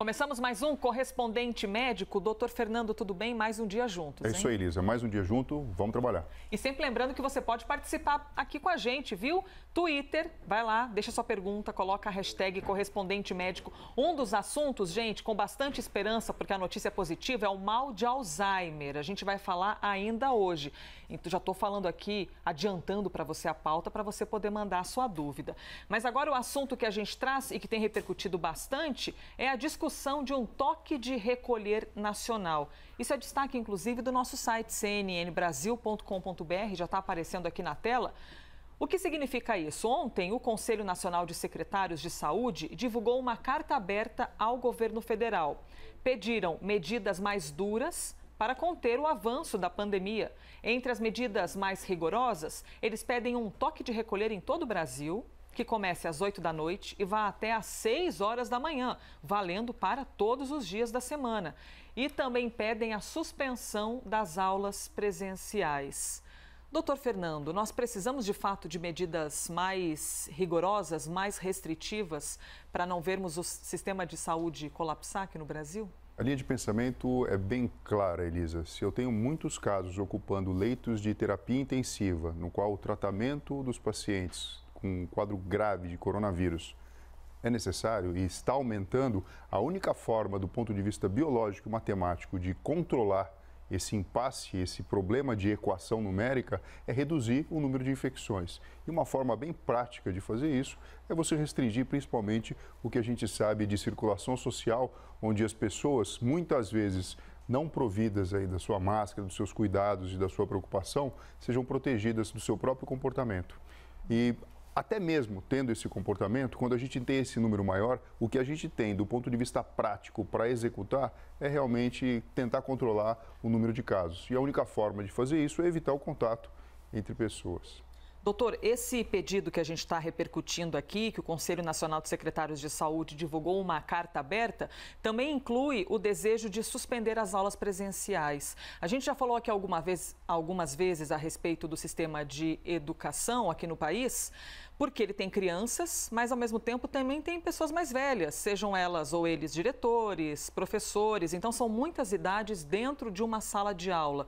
Começamos mais um Correspondente Médico. Doutor Fernando, tudo bem? Mais um dia juntos, hein? É isso aí, Elisa. Mais um dia junto, vamos trabalhar. E sempre lembrando que você pode participar aqui com a gente, viu? Twitter, vai lá, deixa sua pergunta, coloca a hashtag Correspondente Médico. Um dos assuntos, gente, com bastante esperança, porque a notícia é positiva, é o mal de Alzheimer. A gente vai falar ainda hoje. Então, já estou falando aqui, adiantando para você a pauta, para você poder mandar a sua dúvida. Mas agora o assunto que a gente traz e que tem repercutido bastante é a discussão de um toque de recolher nacional. Isso é destaque, inclusive, do nosso site cnnbrasil.com.br, já está aparecendo aqui na tela. O que significa isso? Ontem, o Conselho Nacional de Secretários de Saúde divulgou uma carta aberta ao governo federal. Pediram medidas mais duras para conter o avanço da pandemia. Entre as medidas mais rigorosas, eles pedem um toque de recolher em todo o Brasil, que comece às 8 da noite e vá até às 6 horas da manhã, valendo para todos os dias da semana. E também pedem a suspensão das aulas presenciais. Doutor Fernando, nós precisamos de fato de medidas mais rigorosas, mais restritivas, para não vermos o sistema de saúde colapsar aqui no Brasil? A linha de pensamento é bem clara, Elisa. Se eu tenho muitos casos ocupando leitos de terapia intensiva, no qual o tratamento dos pacientes com um quadro grave de coronavírus é necessário e está aumentando, a única forma, do ponto de vista biológico e matemático, de controlar esse impasse, esse problema de equação numérica, é reduzir o número de infecções. E uma forma bem prática de fazer isso é você restringir principalmente o que a gente sabe de circulação social, onde as pessoas, muitas vezes não providas aí da sua máscara, dos seus cuidados e da sua preocupação, sejam protegidas do seu próprio comportamento. E até mesmo tendo esse comportamento, quando a gente tem esse número maior, o que a gente tem do ponto de vista prático para executar é realmente tentar controlar o número de casos. E a única forma de fazer isso é evitar o contato entre pessoas. Doutor, esse pedido que a gente está repercutindo aqui, que o Conselho Nacional de Secretários de Saúde divulgou uma carta aberta, também inclui o desejo de suspender as aulas presenciais. A gente já falou aqui algumas vezes a respeito do sistema de educação aqui no país, porque ele tem crianças, mas ao mesmo tempo também tem pessoas mais velhas, sejam elas ou eles diretores, professores, então são muitas idades dentro de uma sala de aula.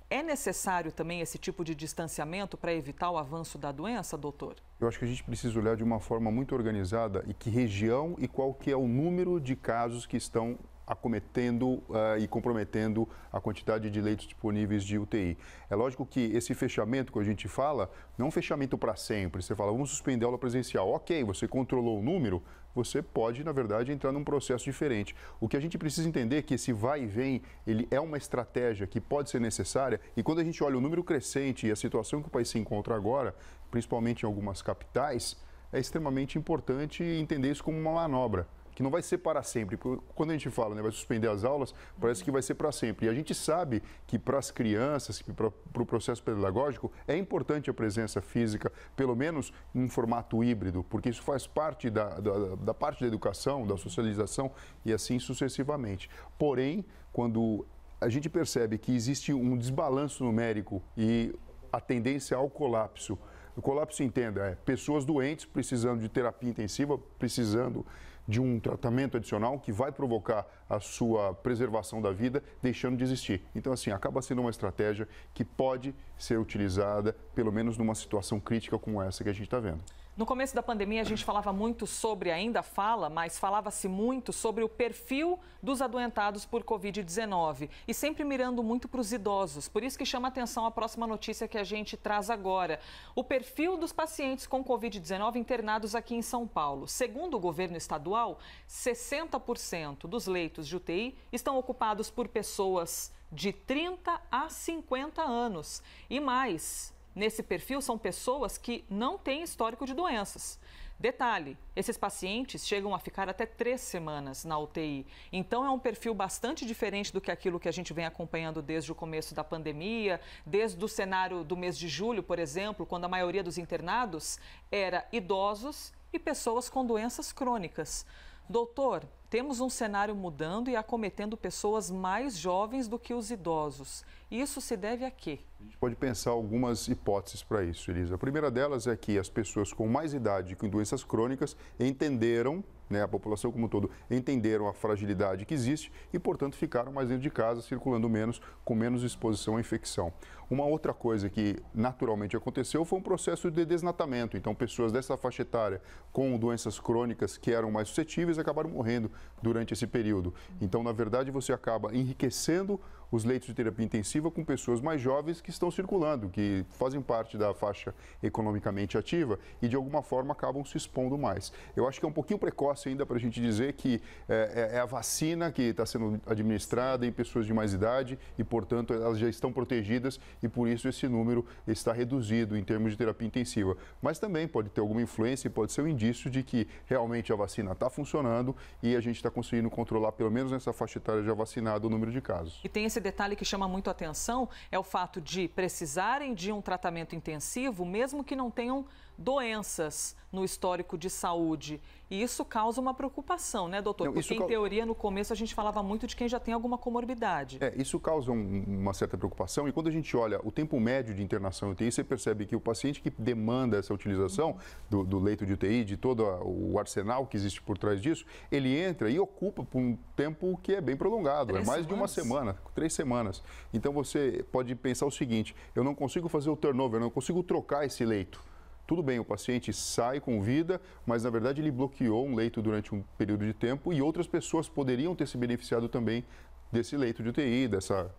É necessário também esse tipo de distanciamento para evitar o avanço da doença, doutor? Eu acho que a gente precisa olhar de uma forma muito organizada e que região e qual que é o número de casos que estão acometendo e comprometendo a quantidade de leitos disponíveis de UTI. É lógico que esse fechamento que a gente fala não é um fechamento para sempre. Você fala, vamos suspender a aula presencial. Ok, você controlou o número, você pode, na verdade, entrar num processo diferente. O que a gente precisa entender é que esse vai e vem, ele é uma estratégia que pode ser necessária e quando a gente olha o número crescente e a situação que o país se encontra agora, principalmente em algumas capitais, é extremamente importante entender isso como uma manobra, que não vai ser para sempre. Quando a gente fala, vai suspender as aulas, parece que vai ser para sempre. E a gente sabe que para as crianças, para o processo pedagógico, é importante a presença física, pelo menos em formato híbrido, porque isso faz parte da parte da educação, da socialização e assim sucessivamente. Porém, quando a gente percebe que existe um desbalanço numérico e a tendência ao colapso, o colapso, entenda, pessoas doentes precisando de terapia intensiva, precisando de um tratamento adicional que vai provocar a sua preservação da vida, deixando de existir. Então, assim, acaba sendo uma estratégia que pode ser utilizada, pelo menos numa situação crítica como essa que a gente está vendo. No começo da pandemia, a gente falava muito sobre, ainda fala, mas falava-se muito sobre o perfil dos adoentados por Covid-19 e sempre mirando muito para os idosos. Por isso que chama a atenção a próxima notícia que a gente traz agora. O perfil dos pacientes com Covid-19 internados aqui em São Paulo. Segundo o governo estadual, 60% dos leitos de UTI estão ocupados por pessoas de 30 a 50 anos. E mais, nesse perfil são pessoas que não têm histórico de doenças. Detalhe, esses pacientes chegam a ficar até 3 semanas na UTI. Então é um perfil bastante diferente do que aquilo que a gente vem acompanhando desde o começo da pandemia, desde o cenário do mês de julho, por exemplo, quando a maioria dos internados era idosos e pessoas com doenças crônicas. Doutor, temos um cenário mudando e acometendo pessoas mais jovens do que os idosos. Isso se deve a quê? A gente pode pensar algumas hipóteses para isso, Elisa. A primeira delas é que as pessoas com mais idade, com doenças crônicas, entenderam, a população como um todo, entenderam a fragilidade que existe e, portanto, ficaram mais dentro de casa, circulando menos, com menos exposição à infecção. Uma outra coisa que naturalmente aconteceu foi um processo de desnatamento. Então, pessoas dessa faixa etária com doenças crônicas que eram mais suscetíveis acabaram morrendo durante esse período. Então, na verdade, você acaba enriquecendo os leitos de terapia intensiva com pessoas mais jovens que estão circulando, que fazem parte da faixa economicamente ativa e, de alguma forma, acabam se expondo mais. Eu acho que é um pouquinho precoce ainda para a gente dizer que é a vacina que está sendo administrada em pessoas de mais idade e, portanto, elas já estão protegidas e, por isso, esse número está reduzido em termos de terapia intensiva. Mas também pode ter alguma influência e pode ser um indício de que realmente a vacina está funcionando e a gente está conseguindo controlar, pelo menos nessa faixa etária já vacinada, o número de casos. E tem esse detalhe que chama muito a atenção, é o fato de precisarem de um tratamento intensivo, mesmo que não tenham doenças no histórico de saúde. E isso causa uma preocupação, né, doutor? Porque, em teoria, no começo a gente falava muito de quem já tem alguma comorbidade. Isso causa uma certa preocupação. E quando a gente olha o tempo médio de internação em UTI, você percebe que o paciente que demanda essa utilização do leito de UTI, de todo o arsenal que existe por trás disso, ele entra e ocupa por um tempo que é bem prolongado. 3 mais de uma semana, 3 semanas. Então, você pode pensar o seguinte, eu não consigo fazer o turnover, eu não consigo trocar esse leito. Tudo bem, o paciente sai com vida, mas na verdade ele bloqueou um leito durante um período de tempo e outras pessoas poderiam ter se beneficiado também desse leito de UTI,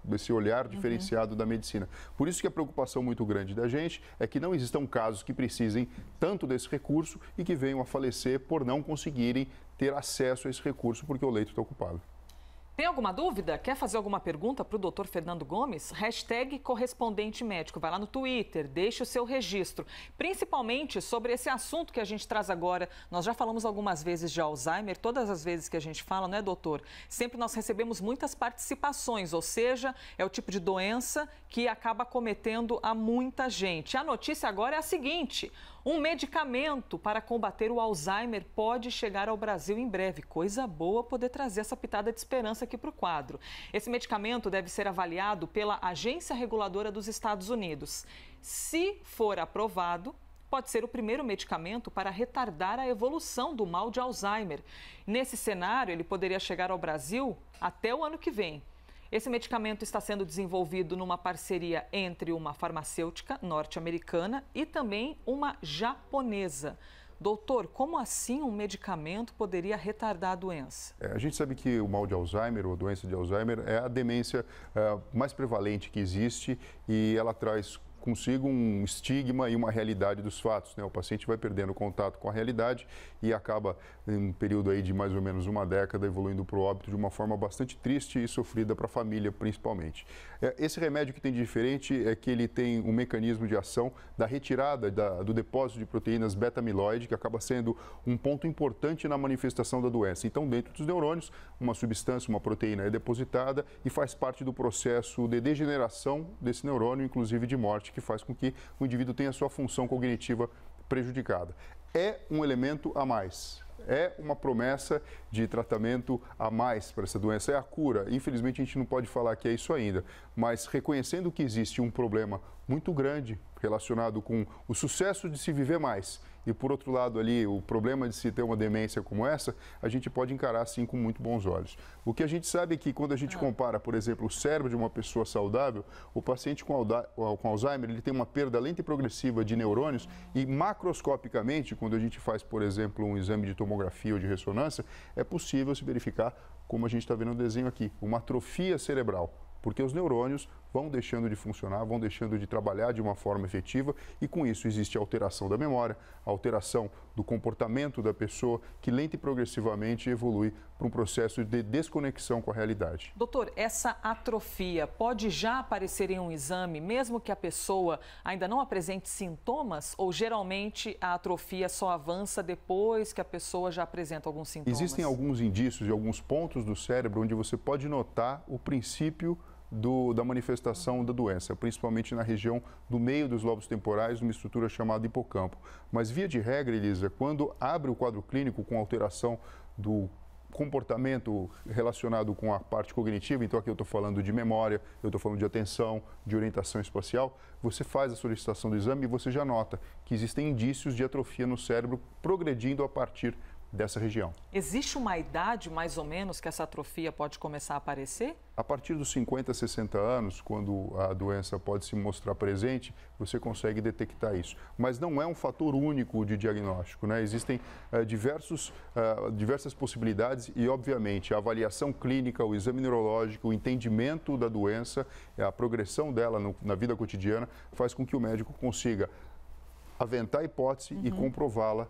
desse olhar diferenciado da medicina. Por isso que a preocupação muito grande da gente é que não existam casos que precisem tanto desse recurso e que venham a falecer por não conseguirem ter acesso a esse recurso porque o leito está ocupado. Tem alguma dúvida? Quer fazer alguma pergunta para o doutor Fernando Gomes? Hashtag correspondente médico. Vai lá no Twitter, deixe o seu registro. Principalmente sobre esse assunto que a gente traz agora. Nós já falamos algumas vezes de Alzheimer. Todas as vezes que a gente fala, né, doutor? Sempre nós recebemos muitas participações. Ou seja, é o tipo de doença que acaba cometendo a muita gente. A notícia agora é a seguinte: um medicamento para combater o Alzheimer pode chegar ao Brasil em breve. Coisa boa poder trazer essa pitada de esperança aqui para o quadro. Esse medicamento deve ser avaliado pela Agência Reguladora dos Estados Unidos. Se for aprovado, pode ser o primeiro medicamento para retardar a evolução do mal de Alzheimer. Nesse cenário, ele poderia chegar ao Brasil até o ano que vem. Esse medicamento está sendo desenvolvido numa parceria entre uma farmacêutica norte-americana e também uma japonesa. Doutor, como assim um medicamento poderia retardar a doença? A gente sabe que o mal de Alzheimer, ou a doença de Alzheimer, é a demência mais prevalente que existe e ela traz consigo um estigma e uma realidade dos fatos, né? O paciente vai perdendo contato com a realidade e acaba, em um período aí de mais ou menos uma década, evoluindo para o óbito de uma forma bastante triste e sofrida para a família, principalmente. Esse remédio que tem de diferente é que ele tem um mecanismo de ação da retirada do depósito de proteínas beta-amiloide, que acaba sendo um ponto importante na manifestação da doença. Então, dentro dos neurônios, uma substância, uma proteína é depositada e faz parte do processo de degeneração desse neurônio, inclusive de morte, que faz com que o indivíduo tenha sua função cognitiva prejudicada. É um elemento a mais. É uma promessa de tratamento a mais para essa doença, é a cura. Infelizmente, a gente não pode falar que é isso ainda, mas reconhecendo que existe um problema muito grande relacionado com o sucesso de se viver mais e, por outro lado, ali, o problema de se ter uma demência como essa, a gente pode encarar, assim, com muito bons olhos. O que a gente sabe é que, quando a gente compara, por exemplo, o cérebro de uma pessoa saudável, o paciente com Alzheimer, ele tem uma perda lenta e progressiva de neurônios e, macroscopicamente, quando a gente faz, por exemplo, um exame de tomografia ou de ressonância, é possível se verificar, como a gente está vendo no desenho aqui, uma atrofia cerebral. Porque os neurônios vão deixando de funcionar, vão deixando de trabalhar de uma forma efetiva e, com isso, existe a alteração da memória, a alteração do comportamento da pessoa, que lenta e progressivamente evolui para um processo de desconexão com a realidade. Doutor, essa atrofia pode já aparecer em um exame, mesmo que a pessoa ainda não apresente sintomas? Ou, geralmente, a atrofia só avança depois que a pessoa já apresenta alguns sintomas? Existem alguns indícios de alguns pontos do cérebro onde você pode notar o princípio da manifestação da doença, principalmente na região do meio dos lobos temporais, numa estrutura chamada hipocampo. Mas, via de regra, Elisa, quando abre o quadro clínico com alteração do comportamento relacionado com a parte cognitiva, então aqui eu estou falando de memória, eu estou falando de atenção, de orientação espacial, você faz a solicitação do exame e você já nota que existem indícios de atrofia no cérebro progredindo a partir dessa região. Existe uma idade, mais ou menos, que essa atrofia pode começar a aparecer? A partir dos 50, 60 anos, quando a doença pode se mostrar presente, você consegue detectar isso. Mas não é um fator único de diagnóstico, né? Existem diversas possibilidades e, obviamente, a avaliação clínica, o exame neurológico, o entendimento da doença, a progressão dela na vida cotidiana, faz com que o médico consiga aventar a hipótese e comprová-la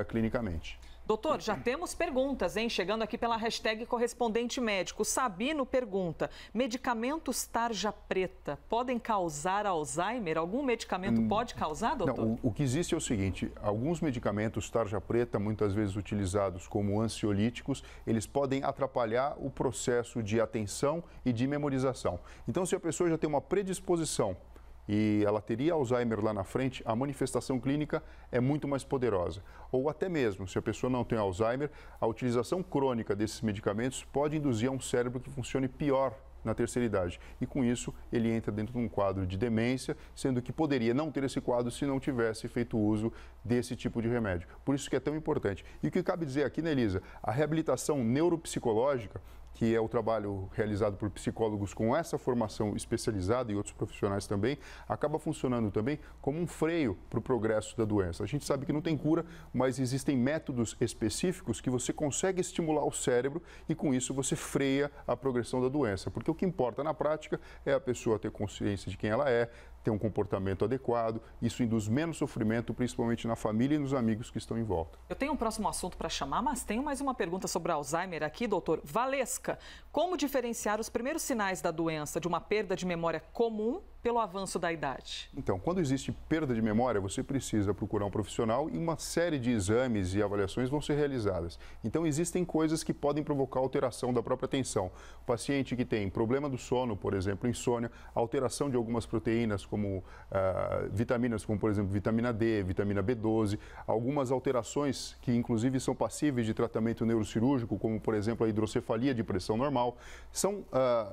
clinicamente. Doutor, já temos perguntas, hein? Chegando aqui pela hashtag correspondente médico. Sabino pergunta, medicamentos tarja preta podem causar Alzheimer? Algum medicamento pode causar, doutor? Não, o que existe é o seguinte, alguns medicamentos tarja preta, muitas vezes utilizados como ansiolíticos, eles podem atrapalhar o processo de atenção e de memorização. Então, se a pessoa já tem uma predisposição e ela teria Alzheimer lá na frente, a manifestação clínica é muito mais poderosa. Ou até mesmo, se a pessoa não tem Alzheimer, a utilização crônica desses medicamentos pode induzir a um cérebro que funcione pior na terceira idade. E com isso, ele entra dentro de um quadro de demência, sendo que poderia não ter esse quadro se não tivesse feito uso desse tipo de remédio. Por isso que é tão importante. E o que cabe dizer aqui, né, Elisa? A reabilitação neuropsicológica, que é o trabalho realizado por psicólogos com essa formação especializada e outros profissionais também, acaba funcionando também como um freio para o progresso da doença. A gente sabe que não tem cura, mas existem métodos específicos que você consegue estimular o cérebro e com isso você freia a progressão da doença. Porque o que importa na prática é a pessoa ter consciência de quem ela é, ter um comportamento adequado, isso induz menos sofrimento, principalmente na família e nos amigos que estão em volta. Eu tenho um próximo assunto para chamar, mas tenho mais uma pergunta sobre Alzheimer aqui, doutor. Valesca, como diferenciar os primeiros sinais da doença de uma perda de memória comum pelo avanço da idade? Então, quando existe perda de memória, você precisa procurar um profissional e uma série de exames e avaliações vão ser realizadas. Então, existem coisas que podem provocar alteração da própria atenção. O paciente que tem problema do sono, por exemplo, insônia, alteração de algumas proteínas, como vitaminas, como por exemplo vitamina D, vitamina B12, algumas alterações que inclusive são passíveis de tratamento neurocirúrgico, como por exemplo a hidrocefalia de pressão normal, são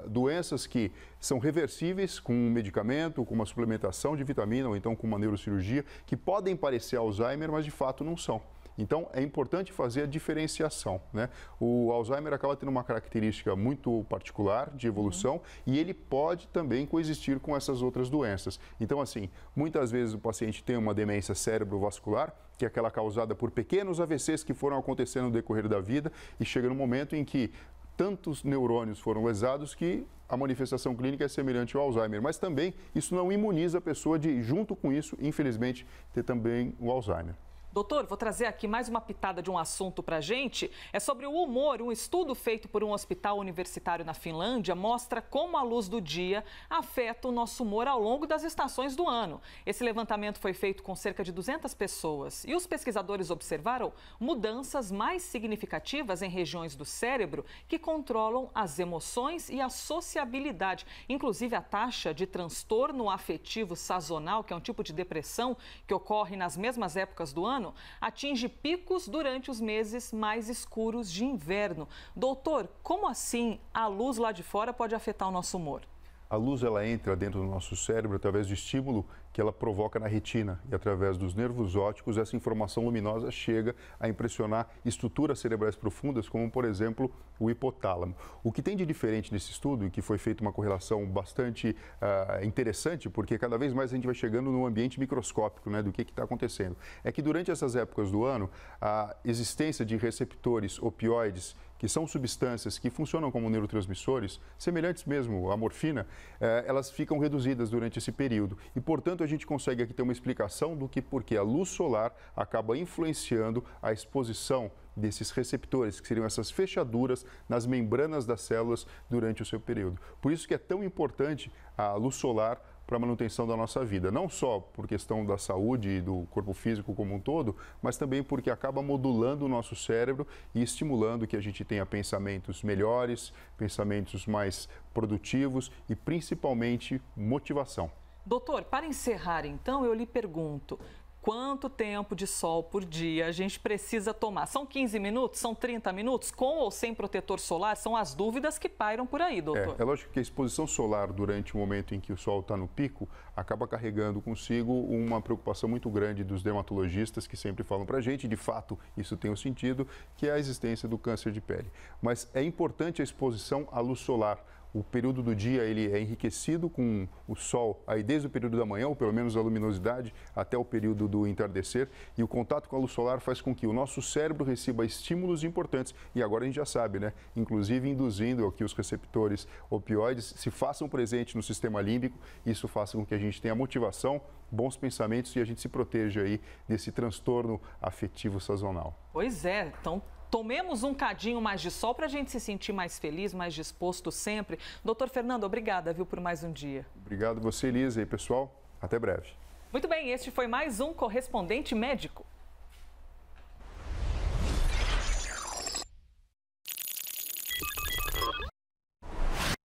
doenças que são reversíveis com um medicamento, com uma suplementação de vitamina ou então com uma neurocirurgia, que podem parecer Alzheimer, mas de fato não são. Então, é importante fazer a diferenciação, né? O Alzheimer acaba tendo uma característica muito particular de evolução e ele pode também coexistir com essas outras doenças. Então, assim, muitas vezes o paciente tem uma demência cerebrovascular, que é aquela causada por pequenos AVCs que foram acontecendo no decorrer da vida e chega no momento em que tantos neurônios foram lesados que a manifestação clínica é semelhante ao Alzheimer, mas também isso não imuniza a pessoa de, junto com isso, infelizmente, ter também o Alzheimer. Doutor, vou trazer aqui mais uma pitada de um assunto para a gente. É sobre o humor. Um estudo feito por um hospital universitário na Finlândia mostra como a luz do dia afeta o nosso humor ao longo das estações do ano. Esse levantamento foi feito com cerca de 200 pessoas e os pesquisadores observaram mudanças mais significativas em regiões do cérebro que controlam as emoções e a sociabilidade. Inclusive, a taxa de transtorno afetivo sazonal, que é um tipo de depressão que ocorre nas mesmas épocas do ano, atinge picos durante os meses mais escuros de inverno. Doutor, como assim a luz lá de fora pode afetar o nosso humor? A luz ela entra dentro do nosso cérebro através do estímulo que ela provoca na retina e através dos nervos ópticos essa informação luminosa chega a impressionar estruturas cerebrais profundas, como por exemplo o hipotálamo. O que tem de diferente nesse estudo, e que foi feita uma correlação bastante interessante, porque cada vez mais a gente vai chegando num ambiente microscópico, né, do que está acontecendo, é que durante essas épocas do ano a existência de receptores opioides, que são substâncias que funcionam como neurotransmissores, semelhantes mesmo à morfina, elas ficam reduzidas durante esse período. E, portanto, a gente consegue aqui ter uma explicação do que porque a luz solar acaba influenciando a exposição desses receptores, que seriam essas fechaduras nas membranas das células durante o seu período. Por isso que é tão importante a luz solar para a manutenção da nossa vida, não só por questão da saúde e do corpo físico como um todo, mas também porque acaba modulando o nosso cérebro e estimulando que a gente tenha pensamentos melhores, pensamentos mais produtivos e principalmente motivação. Doutor, para encerrar então, eu lhe pergunto, quanto tempo de sol por dia a gente precisa tomar? São 15 minutos? São 30 minutos? Com ou sem protetor solar? São as dúvidas que pairam por aí, doutor. É lógico que a exposição solar durante o momento em que o sol está no pico acaba carregando consigo uma preocupação muito grande dos dermatologistas que sempre falam para a gente, de fato isso tem um sentido, que é a existência do câncer de pele. Mas é importante a exposição à luz solar. O período do dia ele é enriquecido com o sol, aí desde o período da manhã, ou pelo menos a luminosidade, até o período do entardecer. E o contato com a luz solar faz com que o nosso cérebro receba estímulos importantes. E agora a gente já sabe, né? Inclusive induzindo que os receptores opioides se façam presentes no sistema límbico. Isso faça com que a gente tenha motivação, bons pensamentos e a gente se proteja aí desse transtorno afetivo sazonal. Pois é, então tomemos um cadinho mais de sol para a gente se sentir mais feliz, mais disposto sempre. Doutor Fernando, obrigada, viu, por mais um dia. Obrigado você, Elisa, e pessoal, até breve. Muito bem, este foi mais um Correspondente Médico.